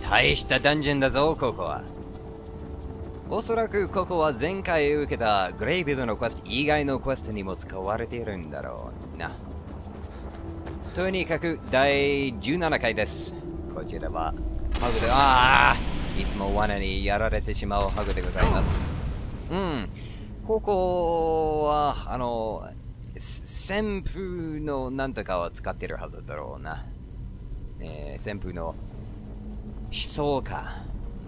大したダンジョンだぞ、ここは。おそらくここは前回受けたグレイビルのクエスト以外のクエストにも使われているんだろうな。とにかく第17回です。こちらはハグで、いつも罠にやられてしまうハグでございます。ここは、旋風のなんとかを使ってるはずだろうな。旋風の思想か。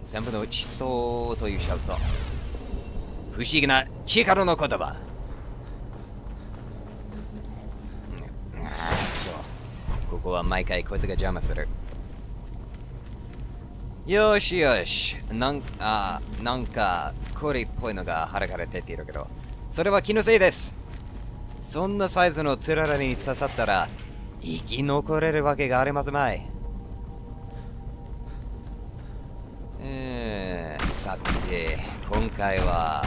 旋風の思想というシャウト。不思議な力の言葉。ここは毎回こいつが邪魔する。よしよし。なんか、これっぽいのが腹から出ているけど、それは気のせいです。そんなサイズのつららに刺さったら、生き残れるわけがありますまい。さて、今回は、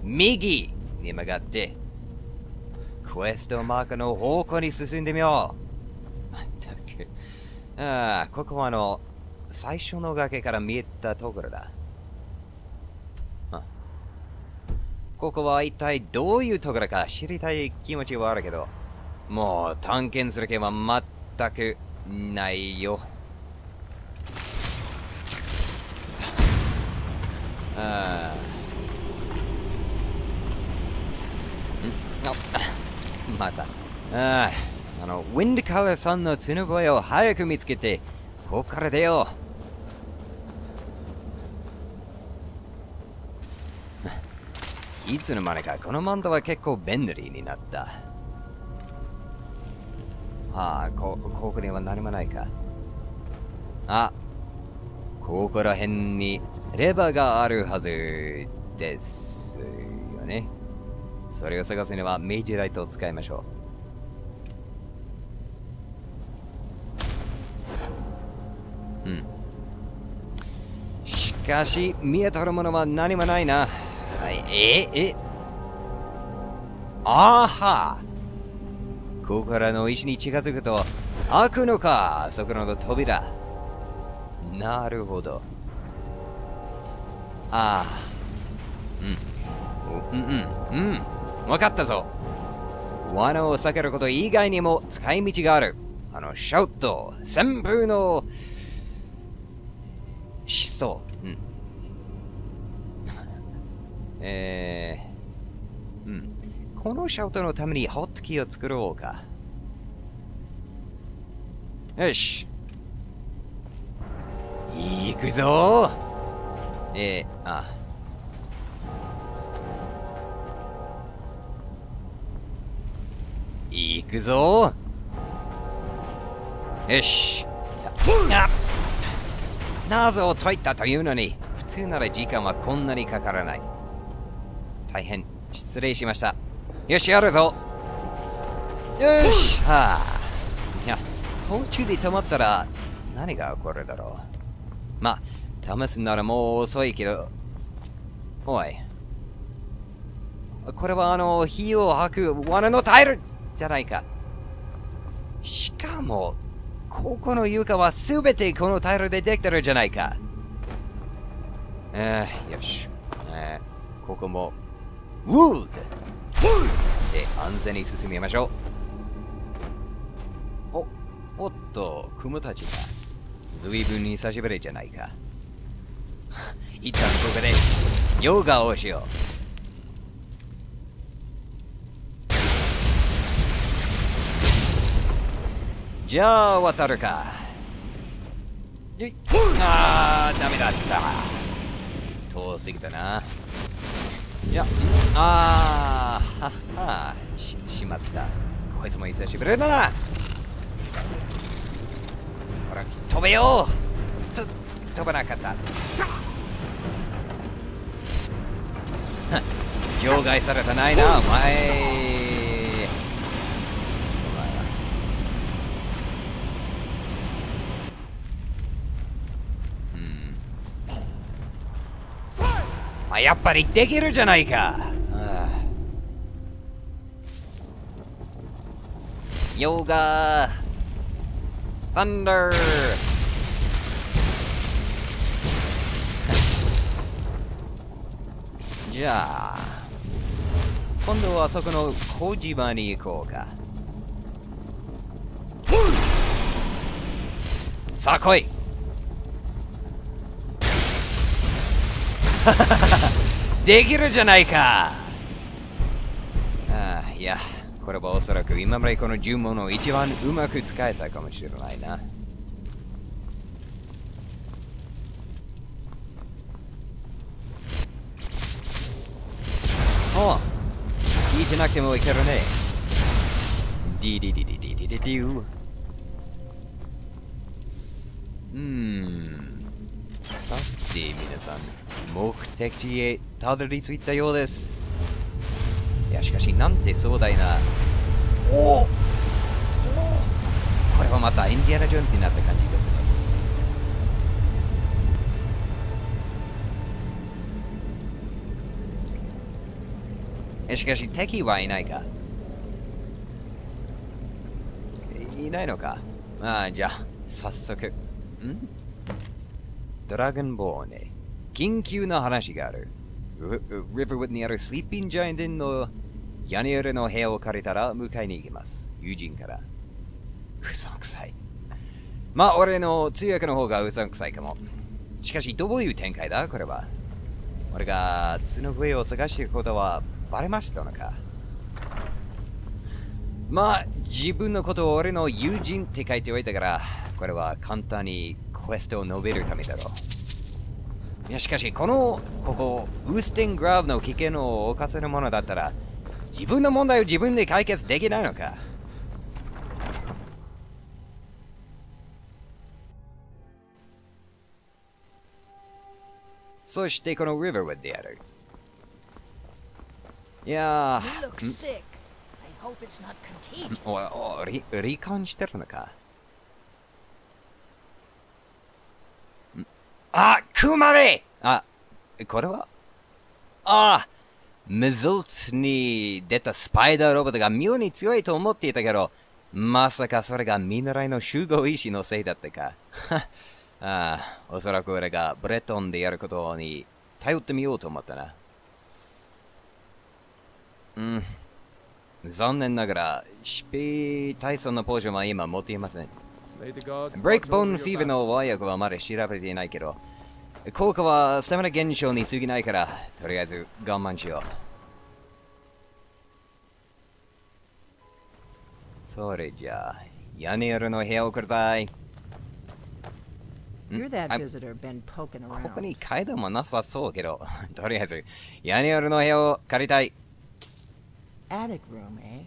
右に曲がって、クエストマークの方向に進んでみよう。まったく。ここは最初の崖から見えたところだ。ここは一体どういうところか知りたい気持ちはあるけど、もう探検する気は全くないよ。また。ウィンドカラーさんの角声を早く見つけて、ここから出よう。いつの間にかこのマントは結構便利になった。ここには何もないか。ここら辺にレバーがあるはずですよね。それを探すにはメイジライトを使いましょう。しかし見えとるものは何もないな。ここからの石に近づくと開くのか、そこの扉。なるほど。わかったぞ。罠を避けること以外にも使い道がある。シャウト、旋風の思想。このシャウトのためにホットキーを作ろうか。よし。行くぞー。行くぞー。よし。謎を解いたというのに、普通なら時間はこんなにかからない。大変失礼しました。よし、やるぞ。よし。いや、途中で止まったら何が起こるだろう。まあ、試すならもう遅いけど。おい。これは火を吐く罠のタイルじゃないか。しかも、ここの床はすべてこのタイルでできてるじゃないか。よし。ここも、ウッドで安全に進みましょう。おっと、雲たちが随分に久しぶりじゃないか。一旦ここでヨガをしよう。じゃあ渡るか。あー、ダメだった。遠すぎたな。いや、あー、はっは、しまった。こいつも久しぶりだな。ほら、飛べよう。飛ばなかった。場外されたないな、お前。あ、やっぱりできるじゃないか。ヨガサンダーじゃあ今度はそこの小島に行こうか。さあ来い。できるじゃないか。ああ、いや、これはおそらく今までこの呪文を一番うまく使えたかもしれないな。おう、聞いてなくてもいけるね。ディディディディディディディディさて皆さん、目的地へたどり着いたようです。いやしかしなんて壮大な。おお、これはまたインディアナ・ジョーンズになった感じです。しかし敵はいないか。いないのか。ああ、じゃあ早速。ドラゴンボールね。緊急な話がある。リバーウッドにあるスリーピングジャイアントの屋根裏の部屋を借りたら迎えに行きます。友人から。うさんくさい。まあ、俺の通訳の方がうさんくさいかも。しかし、どういう展開だこれは。俺が角笛を探していることはバレましたのか。まあ、自分のことを俺の友人って書いておいたから、これは簡単にクエストを述べるためだろう。いやしかし、ここ、ウーステングラブの危険を犯せるものだったら、自分の問題を自分で解決できないのか。そしてこのリバーウッドである。いやー、罹患してるのか。あ、クマレあ、これはメズルツに出たスパイダーロボットが妙に強いと思っていたけど、まさかそれが見習いの集合意志のせいだったか。おそらく俺がブレトンでやることに頼ってみようと思ったな。残念ながら、疾病対策のポーションは今持っていません。ブレイクボーンフィーバーの和訳はまだ調べていないけど、効果はスタミナ減少に過ぎないから、とりあえず我慢しよう。それじゃあ、屋根裏の部屋をください。ここに階段もなさそうけど、とりあえず屋根裏の部屋を借りたい。Attic room, eh?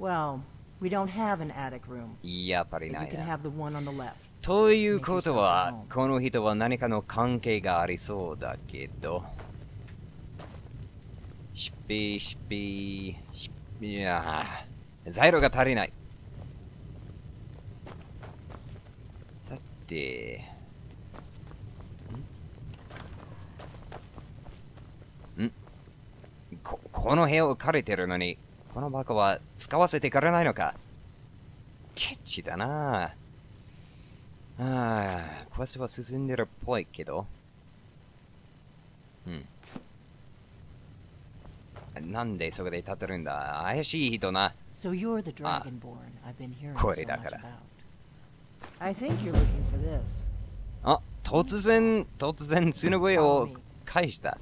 Well, we don't have an attic room. やっぱりないな。You can have the one on the left. ということは、この人は何かの関係がありそうだけど。いやー、材料が足りない。さて、この部屋を借りてるのに、このバカは使わせてくれないのか。ケチだな。クエストは進んでるっぽいけど。なんでそこで立ってるんだ。怪しい人な。So you're the Dragonborn I've been hearing so こ much れだから。 about. I think you're looking for this. 突然角笛を返した。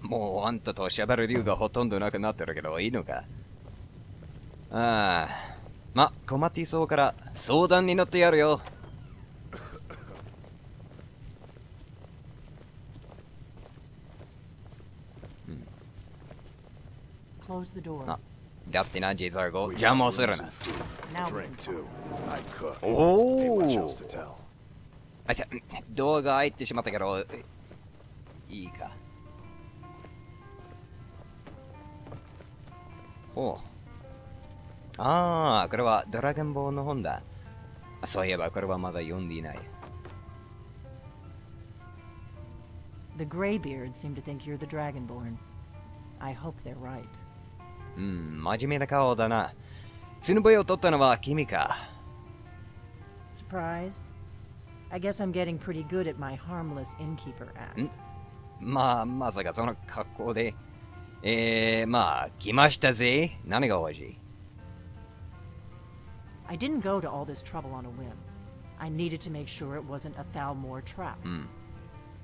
もうあんたと喋る理由がほとんどなくなってるけど、いいのか。まま、困っていそうから相談に乗ってやるよ。Close the door. あ、だってな、ジェザーゴ、邪魔をするな。Now we can talk. おお。あ、じゃ、ドアが開いてしまったけど、いいか。おう。ああ、これはドラゴンボールの本だ。そういえばこれはまだ読んでいない。The Greybeards seem to think you're the Dragonborn. I hope they're right. うん、真面目な顔だな。ツノボイを取ったのは君か。Surprised? I guess I'm getting pretty good at my harmless innkeeper act. まさかその格好で。まあ、来ましたぜ。何が欲しい？ I didn't go to all this trouble on a whim. I needed to make sure it wasn't a Thalmor trap.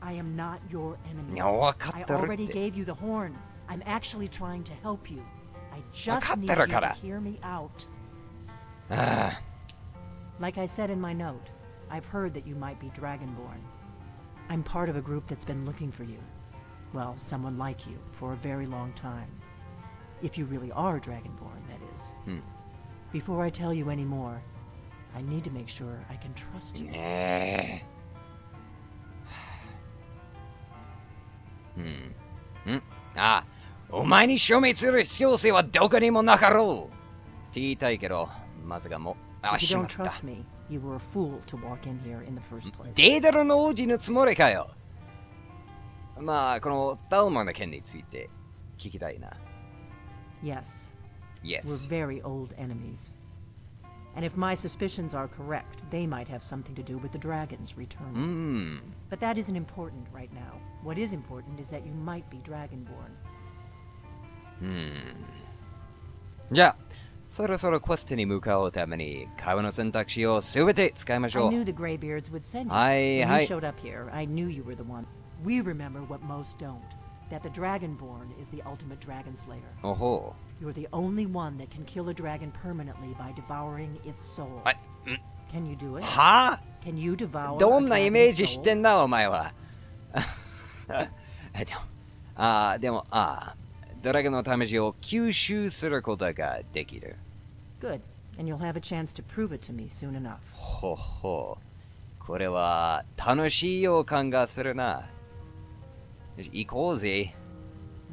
I am not your enemy. I already gave you the horn. I'm actually trying to help you. I just need you to hear me out. Like I said in my note, I've heard that you might be Dragonborn. I'm part of a group that's been looking for you. Well, someone like you, for a very long time. If you really are Dragonborn, that is. Before I tell you any more, I need to make sure I can trust you. あ、お前に証明する必要性はどこにもなかろうって言いたいけど、まさかもう、If you don't trust me, you were a fool to walk in here in the first place. デーダルの王子のつもりかよ。まあ、このタウマの件について聞きたいな。Yes. Yes. We're very old enemies. And if my suspicions are correct, they might have something to do with the dragons returning. But that isn't important right now. What is important is that you might be Dragonborn. じゃあ、そろそろクエストに向かうために、会話の選択肢をすべて使いましょう。 I knew the Greybeards would send you. When you showed up here, I knew you were the one. We remember what most don't. That the Dragonborn is the ultimate dragon slayer. Oh. You're the only one that can kill a dragon permanently by devouring its soul. Can you do it? はぁ Can you devour どんなイメージしてんだお前は。でも、ドラゴンの魂を吸収することができる。Good. And you'll have a chance to prove it to me soon enough. ほほ。これは楽しい予感がするな。行こうぜ。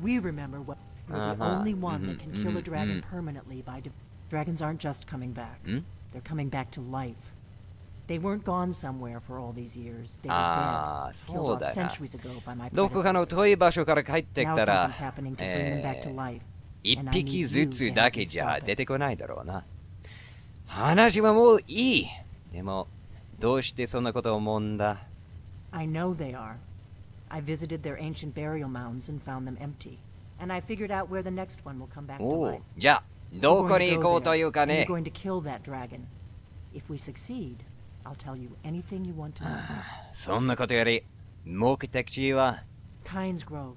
We remember what you're the only one that can kill a dragon permanently by dragons aren't just coming back. They're coming back to life. They weren't gone somewhere for all these years. They were dead, killed off centuries ago by my predecessors. どこかの遠い場所から帰ってきたら、Now something's happening to bring them back to life. 一匹ずつだけじゃ出てこないだろうな。話はもういい。でも、どうしてそんなことを思うんだ？ I know they are. I visited their ancient burial mounds and found them empty. And I figured out where the next one will come back to life. じゃあ、どこに行こうというかね。We're going to kill that dragon. If we succeed, I'll tell you anything you want to know. そんなことより、目的地は Kynes Grove.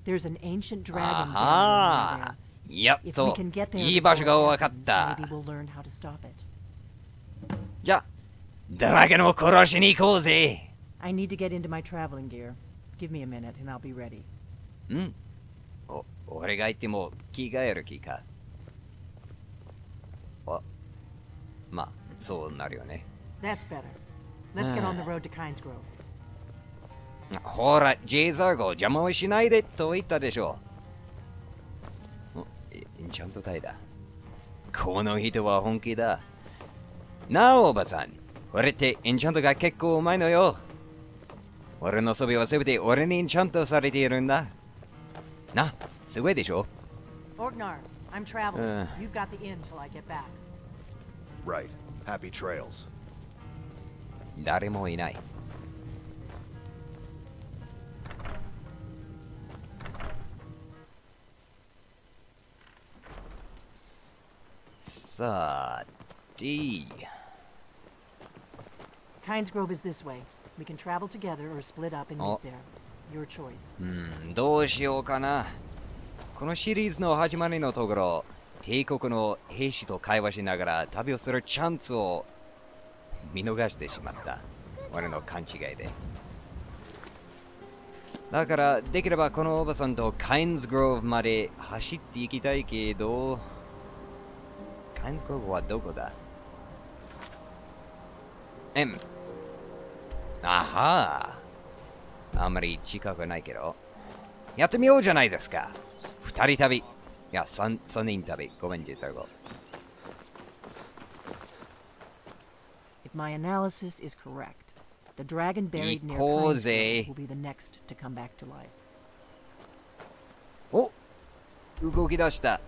There's an ancient dragon there. やっといい場所が分かった。Maybe we'll learn how to stop it. じゃあ、ドラゴンを殺しに行こうぜ。I need to get into my traveling gear. Give me a minute and I'll be ready. 俺が言っても着替える気か。まあ、そうなるよね。That's better. Let's get on the road to Kynes Grove. ほら、ジェイザーゴ邪魔をしないでと言ったでしょ。エンチャント隊だ。この人は本気だ。なあ、おばさん。俺ってエンチャントが結構うまいのよ。俺の装備はすべて俺にエンチャントされているんだ。な、すごいでしょ。Orgnar, I'm traveling. You've got the inn till I get back. Right. Happy trails. 誰もいない。さあ、D. Kynes Grove is this way. We can travel together or split up and meet there. Your choice. どうしようかな。このシリーズの始まりのところ、帝国の兵士と会話しながら旅をするチャンスを見逃してしまった。俺の勘違いで。だからできればこのおばさんとカインズグローブまで走っていきたいけど、カインズグローブはどこだ？あはあんまり近くないけど、やってみようじゃないですか。二人旅。いや、三人旅。ごめん、実は。If my analysis is correct, the dragon buried near 行こう Kynesgrove ぜ。 will be the next to come back to life. お、動き出した。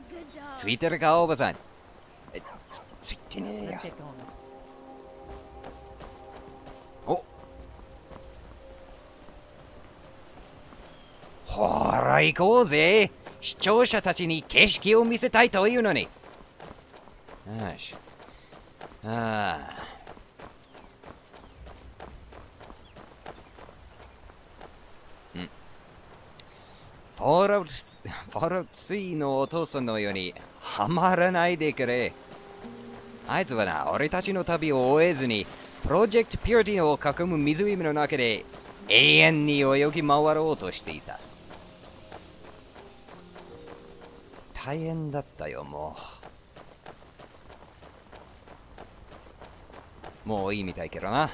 Good dog. ついてるか、おばさん。ついてねえ Let's よ。 get going. お、ほら行こうぜ。視聴者たちに景色を見せたいというのに。よし。ああ。フォールアウト3のお父さんのようにハマらないでくれ。あいつはな、俺たちの旅を終えずに、プロジェクトピューティを囲む湖の中で永遠に泳ぎ回ろうとしていた。大変だったよ、もう。もういいみたいけどな。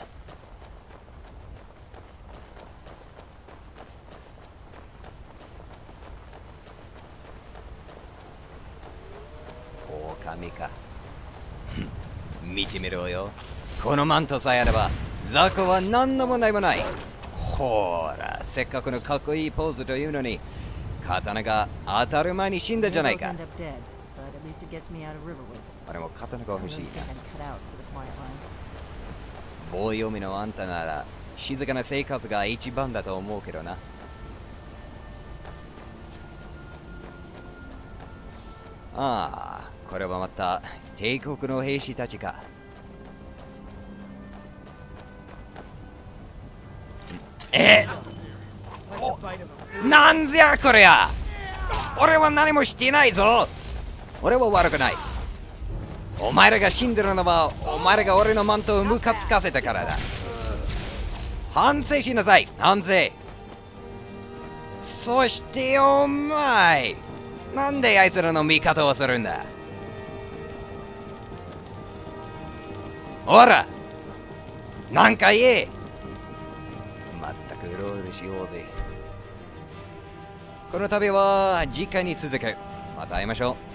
狼か。見てみろよ。このマントさえあれば雑魚は何の問題もない。ほら、せっかくのかっこいいポーズというのに刀が当たる前に死んだじゃない They both か。 end up dead, but at least it gets me out of Riverwood. 俺も刀が I 欲しい really な。 think I'm cut out for the quiet life. 棒読みのあんたなら静かな生活が一番だと思うけどな。ああ、これはまた帝国の兵士たちか。なんぜやこれや。俺は何もしていないぞ。俺は悪くない。お前らが死んでるのはお前らが俺のマントをムカつかせたからだ。反省しなさい、反省。そしてお前、なんであいつらの味方をするんだ。ほら、なんか言え。まったくロールしようぜ。この旅は次回に続く。また会いましょう。